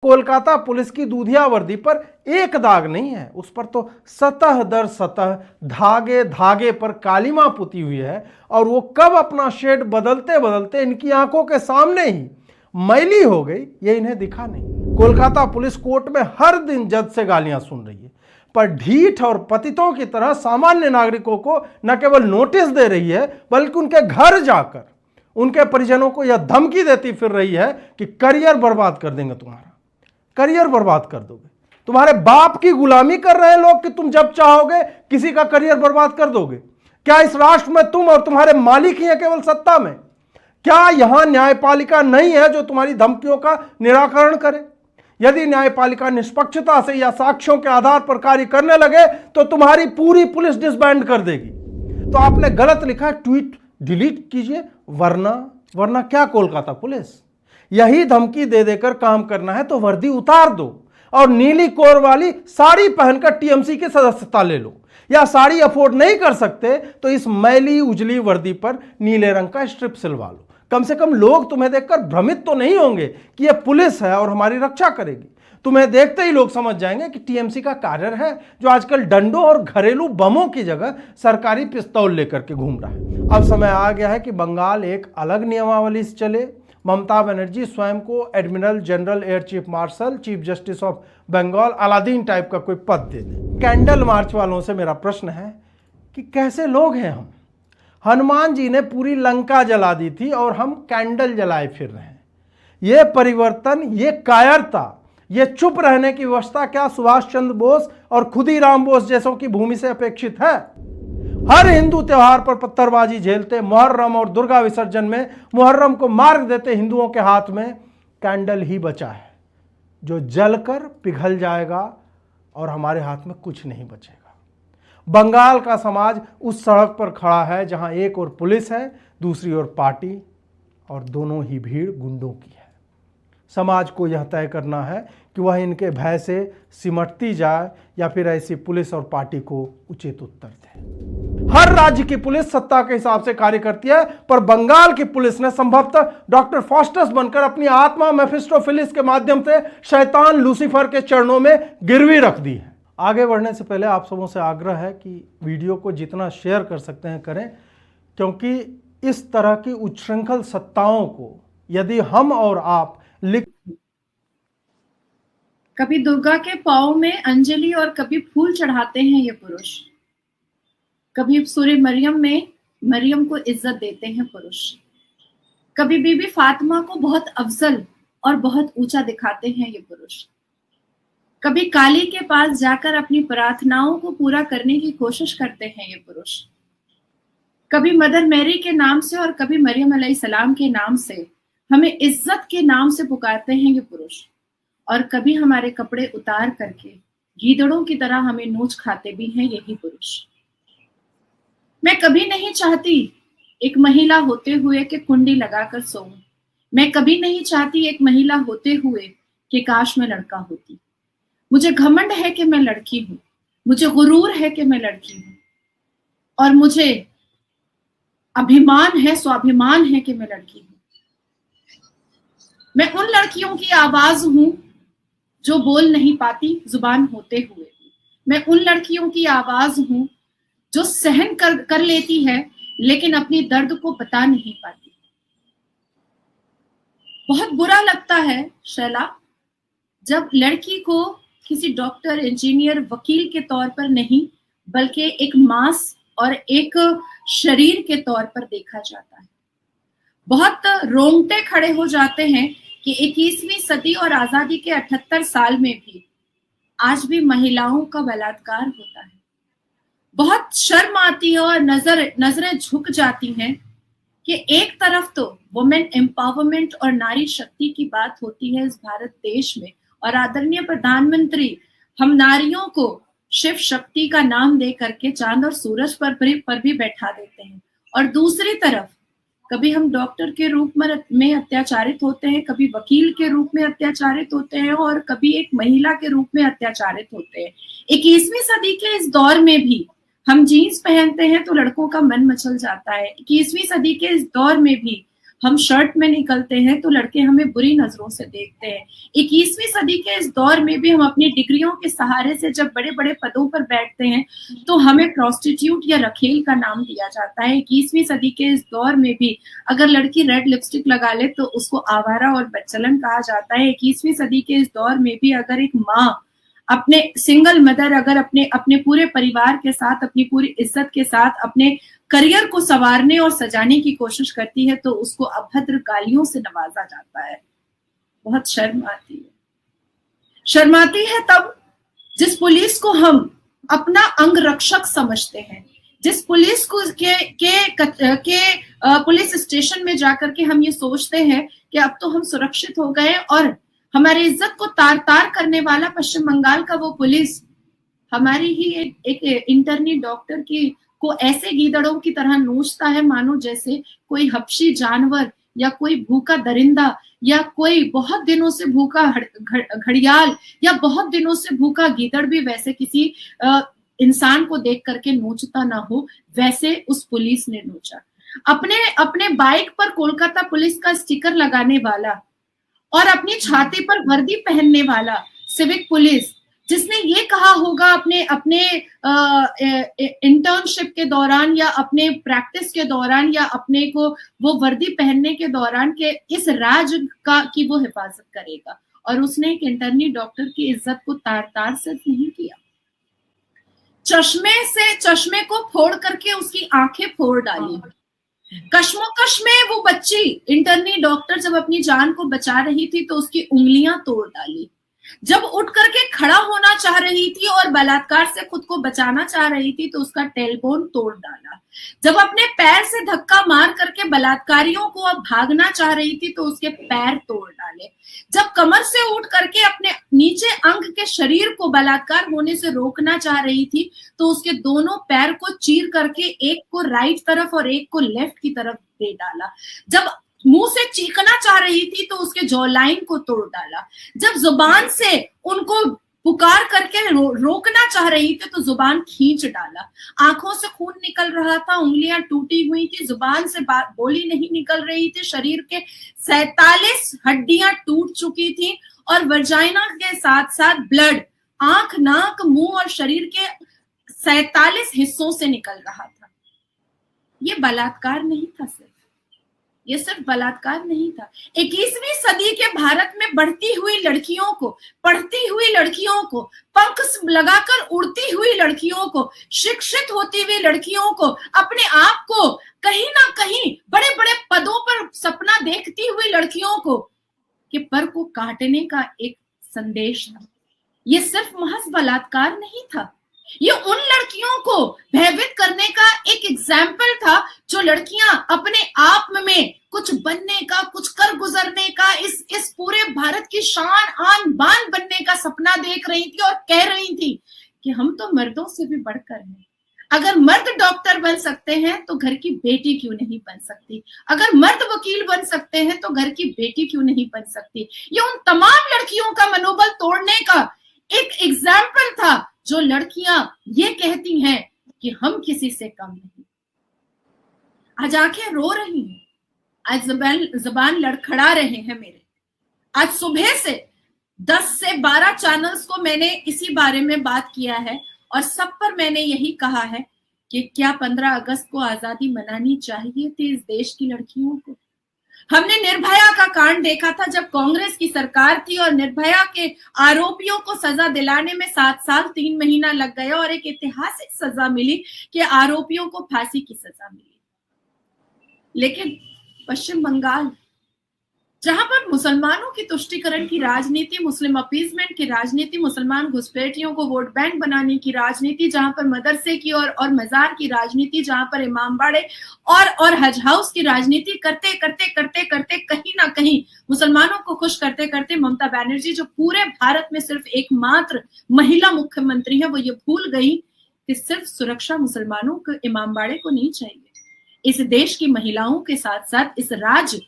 Kolkata police की दूधिया वर्दी पर एक दाग नहीं है, उस पर तो सतह दर सतह धागे धागे पर कालीमा पुती हुई है, और वो कब अपना शेड बदलते बदलते इनकी आंखों के सामने ही मैली हो गई, ये इन्हें दिखा नहीं। कोलकाता पुलिस कोर्ट में हर दिन जज से गालियां सुन रही है, पर ढीठ और पतितों की तरह सामान्य नागरिकों को न केवल नोटिस दे रही है, बल्कि उनके घर जाकर उनके परिजनों को यह धमकी देती फिर रही है कि करियर बर्बाद कर देंगे, तुम्हारा करियर बर्बाद कर दोगे, तुम्हारे बाप की गुलामी कर रहे हैं लोग कि तुम जब चाहोगे किसी का करियर बर्बाद कर दोगे। क्या इस राष्ट्र में तुम और तुम्हारे मालिक ही हैं केवल सत्ता में? क्या यहां न्यायपालिका नहीं है जो तुम्हारी धमकियों का निराकरण करे? यदि न्यायपालिका निष्पक्षता से या साक्ष्यों के आधार पर कार्य करने लगे तो तुम्हारी पूरी पुलिस डिसबैंड कर देगी। तो आपने गलत लिखा, ट्वीट डिलीट कीजिए, वरना क्या कोलकाता पुलिस? यही धमकी दे देकर काम करना है तो वर्दी उतार दो और नीली कोर वाली साड़ी पहनकर टीएमसी की सदस्यता ले लो, या साड़ी अफोर्ड नहीं कर सकते तो इस मैली उजली वर्दी पर नीले रंग का स्ट्रिप सिलवा लो। कम से कम लोग तुम्हें देखकर भ्रमित तो नहीं होंगे कि यह पुलिस है और हमारी रक्षा करेगी। तुम्हें देखते ही लोग समझ जाएंगे कि टीएमसी का कार्य है जो आजकल डंडों और घरेलू बमों की जगह सरकारी पिस्तौल लेकर के घूम रहा है। अब समय आ गया है कि बंगाल एक अलग नियमावली से चले। ममता बनर्जी स्वयं को admiral general air chief marshal, chief justice of Bengal, Aladdin type का कोई पद दे दें। कैंडल मार्च वालों से मेरा प्रश्न है कि कैसे लोग हैं हम? हनुमान जी ने पूरी लंका जला दी थी और हम कैंडल जलाए फिर रहे हैं। ये परिवर्तन, ये कायरता, ये चुप रहने की व्यवस्था क्या सुभाष चंद्र बोस और खुदीराम बोस जैसों की भूमि से अपेक्षित है? हर हिंदू त्योहार पर पत्थरबाजी झेलते, मुहर्रम और दुर्गा विसर्जन में मुहर्रम को मार्ग देते हिंदुओं के हाथ में कैंडल ही बचा है जो जलकर पिघल जाएगा और हमारे हाथ में कुछ नहीं बचेगा। बंगाल का समाज उस सड़क पर खड़ा है जहां एक ओर पुलिस है, दूसरी ओर पार्टी, और दोनों ही भीड़ गुंडों की है। समाज को यह तय करना है कि वह इनके भय से सिमटती जाए या फिर ऐसी पुलिस और पार्टी को उचित उत्तर दे। हर राज्य की पुलिस सत्ता के हिसाब से कार्य करती है, पर बंगाल की पुलिस ने संभवतः डॉक्टर फॉस्टस बनकर अपनी आत्मा मेफिस्टोफिलिस के माध्यम से शैतान लूसीफर के चरणों में गिरवी रख दी है। आगे बढ़ने से पहले आप सबों से आग्रह है कि वीडियो को जितना शेयर कर सकते हैं करें, क्योंकि इस तरह की उच्छृंखल सत्ताओं को यदि हम और आप कभी दुर्गा के पांव में अंजलि और कभी फूल चढ़ाते हैं ये पुरुष, कभी सूर्य मरियम में मरियम को इज्जत देते हैं पुरुष, कभी बीबी फातिमा को बहुत अफजल और बहुत ऊंचा दिखाते हैं ये पुरुष, कभी काली के पास जाकर अपनी प्रार्थनाओं को पूरा करने की कोशिश करते हैं ये पुरुष, कभी मदर मैरी के नाम से और कभी मरियम अलैहिस्सलाम के नाम से हमें इज्जत के नाम से पुकारते हैं ये पुरुष, और कभी हमारे कपड़े उतार करके गीदड़ों की तरह हमें नोच खाते भी हैं यही पुरुष। मैं कभी नहीं चाहती एक महिला होते हुए कि कुंडी लगाकर सोऊं। मैं कभी नहीं चाहती एक महिला होते हुए कि काश मैं लड़का होती। मुझे घमंड है कि मैं लड़की हूं, मुझे गुरूर है कि मैं लड़की हूं, और मुझे अभिमान है, स्वाभिमान है कि मैं लड़की हूं। मैं उन लड़कियों की आवाज हूं जो बोल नहीं पाती जुबान होते हुए। मैं उन लड़कियों की आवाज हूं जो सहन कर लेती है लेकिन अपनी दर्द को बता नहीं पाती। बहुत बुरा लगता है शैला, जब लड़की को किसी डॉक्टर, इंजीनियर, वकील के तौर पर नहीं बल्कि एक मांस और एक शरीर के तौर पर देखा जाता है। बहुत रोंगटे खड़े हो जाते हैं कि 21वीं सदी और आजादी के 78 साल में भी आज भी महिलाओं का बलात्कार होता है। बहुत शर्म आती है और नजरें झुक जाती हैं कि एक तरफ तो वुमेन एम्पावरमेंट और नारी शक्ति की बात होती है इस भारत देश में, और आदरणीय प्रधानमंत्री हम नारियों को शिव शक्ति का नाम दे करके चांद और सूरज पर भी बैठा देते हैं, और दूसरी तरफ कभी हम डॉक्टर के रूप में अत्याचारित होते हैं, कभी वकील के रूप में अत्याचारित होते हैं, और कभी एक महिला के रूप में अत्याचारित होते हैं। 21वीं सदी के इस दौर में भी हम जीन्स पहनते हैं तो लड़कों का मन मचल जाता है। 21वीं सदी के इस दौर में भी हम शर्ट में निकलते हैं तो लड़के हमें बुरी नजरों से देखते हैं। 21वीं सदी के इस दौर में भी हम अपनी डिग्रियों के सहारे से जब बड़े बड़े पदों पर बैठते हैं तो हमें प्रोस्टिट्यूट या रखेल का नाम दिया जाता है। 21वीं सदी के इस दौर में भी अगर लड़की रेड लिपस्टिक लगा ले तो उसको आवारा और बच्चलन कहा जाता है। 21वीं सदी के इस दौर में भी अगर एक माँ अपने सिंगल मदर अगर अपने पूरे परिवार के साथ, अपनी पूरी इज्जत के साथ अपने करियर को संवारने और सजाने की कोशिश करती है तो उसको अभद्र गालियों से नवाजा जाता है। बहुत शर्म आती है तब जिस पुलिस को हम अपना अंगरक्षक समझते हैं, जिस पुलिस को के पुलिस स्टेशन में जाकर के हम ये सोचते हैं कि अब तो हम सुरक्षित हो गए, और हमारी इज्जत को तार तार करने वाला पश्चिम बंगाल का वो पुलिस हमारी ही एक इंटर्नी डॉक्टर को ऐसे गीदड़ों की तरह नोचता है मानो जैसे कोई हबशी जानवर या कोई भूखा दरिंदा या कोई बहुत दिनों से भूखा घड़ियाल या बहुत दिनों से भूखा गीदड़ भी वैसे किसी इंसान को देख करके नोचता ना हो, वैसे उस पुलिस ने नोचा। अपने बाइक पर कोलकाता पुलिस का स्टिकर लगाने वाला और अपनी छाती पर वर्दी पहनने वाला सिविक पुलिस, जिसने ये कहा होगा अपने इंटर्नशिप के दौरान या अपने प्रैक्टिस के दौरान या अपने को वो वर्दी पहनने के दौरान के इस राज्य की वो हिफाजत करेगा, और उसने एक इंटर्नी डॉक्टर की इज्जत को तार तार से नहीं किया। चश्मे को फोड़ करके उसकी आंखें फोड़ डाली। कश्मोकश में वो बच्ची इंटर्नी डॉक्टर जब अपनी जान को बचा रही थी तो उसकी उंगलियां तोड़ डाली। जब उठ करके खड़ा होना चाह रही थी और बलात्कार से खुद को बचाना चाह रही थी तो उसका टेलबोन तोड़ डाला। जब अपने पैर से धक्का मार करके बलात्कारियों को अब भागना चाह रही थी तो उसके पैर तोड़ डाले। जब कमर से उठ करके अपने नीचे अंग के शरीर को बलात्कार होने से रोकना चाह रही थी तो उसके दोनों पैर को चीर करके एक को राइट तरफ और एक को लेफ्ट की तरफ दे डाला। जब मुंह से चीखना चाह रही थी तो उसके जॉ लाइन को तोड़ डाला। जब जुबान से उनको पुकार करके रोकना चाह रही थी तो जुबान खींच डाला। आंखों से खून निकल रहा था, उंगलियां टूटी हुई थी, जुबान से बोली नहीं निकल रही थी, शरीर के 47 हड्डियां टूट चुकी थी और वर्जाइना के साथ साथ ब्लड आंख, नाक, मुंह और शरीर के 47 हिस्सों से निकल रहा था। ये बलात्कार नहीं था, सिर्फ बलात्कार नहीं था। 21वीं सदी के भारत में बढ़ती हुई लड़कियों को, पढ़ती हुई लड़कियों को, पंख लगाकर उड़ती हुई लड़कियों को, शिक्षित होती हुई लड़कियों को, अपने आप को कहीं ना कहीं बड़े बड़े पदों पर सपना देखती हुई लड़कियों को कि पर को काटने का एक संदेश था। ये सिर्फ महज बलात्कार नहीं था, ये उन लड़कियों को भयभीत करने का एक एग्जाम्पल था जो लड़कियां अपने आप में कुछ बनने का, कुछ कर गुजरने का, इस पूरे भारत की शान आन बान बनने का सपना देख रही थी और कह रही थी कि हम तो मर्दों से भी बढ़कर हैं। अगर मर्द डॉक्टर बन सकते हैं तो घर की बेटी क्यों नहीं बन सकती? अगर मर्द वकील बन सकते हैं तो घर की बेटी क्यों नहीं बन सकती? ये उन तमाम लड़कियों का मनोबल तोड़ने का एक एग्जाम्पल था जो लड़कियां ये कहती हैं कि हम किसी से कम नहीं। आज आंखें रो रही हैं, आज जबान लड़खड़ा रहे हैं मेरे। आज सुबह से 10 से 12 चैनल्स को मैंने इसी बारे में बात किया है और सब पर मैंने यही कहा है कि क्या 15 अगस्त को आजादी मनानी चाहिए थी इस देश की लड़कियों को? हमने निर्भया का कांड देखा था जब कांग्रेस की सरकार थी और निर्भया के आरोपियों को सजा दिलाने में 7 साल 3 महीना लग गया और एक ऐतिहासिक सजा मिली कि आरोपियों को फांसी की सजा मिली। लेकिन पश्चिम बंगाल, जहां पर मुसलमानों की तुष्टीकरण की राजनीति, मुस्लिम अपीजमेंट की राजनीति, मुसलमान घुसपैठियों को वोट बैंक बनाने की राजनीति, जहां पर मदरसे की और मजार की राजनीति, जहां पर इमामबाड़े और हज हाउस की राजनीति करते करते करते करते कहीं ना कहीं मुसलमानों को खुश करते करते ममता बनर्जी, जो पूरे भारत में सिर्फ एकमात्र महिला मुख्यमंत्री है, वो ये भूल गई कि सिर्फ सुरक्षा मुसलमानों को, इमामबाड़े को नहीं चाहिए। इस देश की महिलाओं के साथ साथ इस राज्य